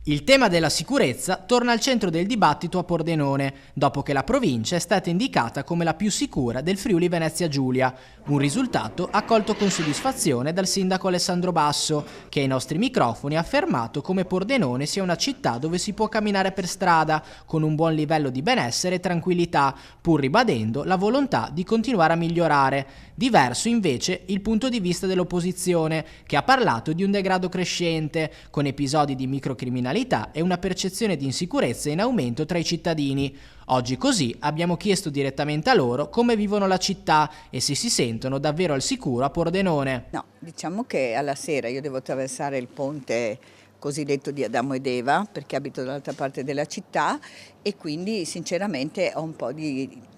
Il tema della sicurezza torna al centro del dibattito a Pordenone, dopo che la provincia è stata indicata come la più sicura del Friuli Venezia Giulia, un risultato accolto con soddisfazione dal sindaco Alessandro Basso, che ai nostri microfoni ha affermato come Pordenone sia una città dove si può camminare per strada, con un buon livello di benessere e tranquillità, pur ribadendo la volontà di continuare a migliorare. Diverso invece il punto di vista dell'opposizione, che ha parlato di un degrado crescente, con episodi di microcriminalità e una percezione di insicurezza in aumento tra i cittadini. Oggi così abbiamo chiesto direttamente a loro come vivono la città e se si sentono davvero al sicuro a Pordenone. No, diciamo che alla sera io devo attraversare il ponte cosiddetto di Adamo ed Eva, perché abito dall'altra parte della città e quindi sinceramente ho un po' di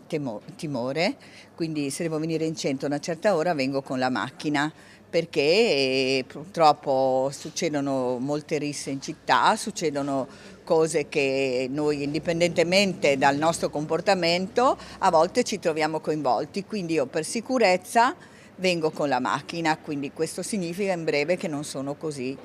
timore, quindi se devo venire in centro a una certa ora vengo con la macchina, perché purtroppo succedono molte risse in città, succedono cose che noi, indipendentemente dal nostro comportamento, a volte ci troviamo coinvolti, quindi io per sicurezza vengo con la macchina, quindi questo significa in breve che non sono così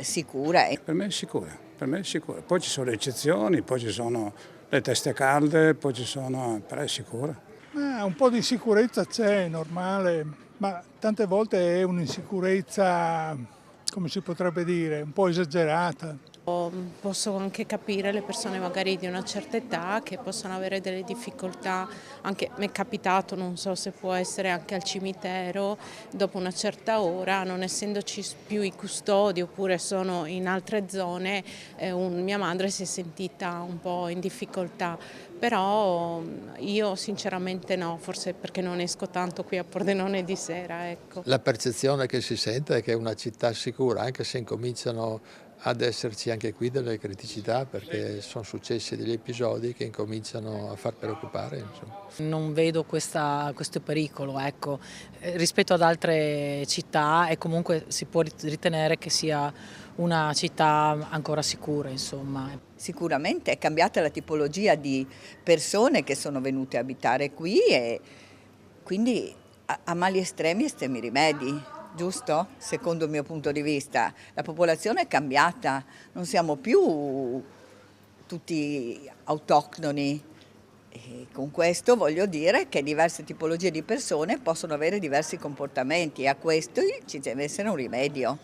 sicura. Per me è sicura, Poi ci sono le eccezioni, poi ci sono le teste calde, però è sicura. Un po' di sicurezza c'è, è normale, ma tante volte è un'insicurezza, come si potrebbe dire, un po' esagerata. Posso anche capire le persone magari di una certa età che possono avere delle difficoltà, anche mi è capitato, non so se può essere anche al cimitero, dopo una certa ora, non essendoci più i custodi oppure sono in altre zone, mia madre si è sentita un po' in difficoltà, però io sinceramente no, forse perché non esco tanto qui a Pordenone di sera. Ecco. La percezione che si sente è che è una città sicura, anche se incominciano ad esserci anche qui delle criticità, perché sono successi degli episodi che incominciano a far preoccupare. Insomma. Non vedo questo pericolo, ecco. Rispetto ad altre città e comunque si può ritenere che sia una città ancora sicura, insomma. Sicuramente è cambiata la tipologia di persone che sono venute a abitare qui e quindi a mali estremi rimedi. Giusto? Secondo il mio punto di vista, la popolazione è cambiata, non siamo più tutti autoctoni e con questo voglio dire che diverse tipologie di persone possono avere diversi comportamenti e a questo ci deve essere un rimedio.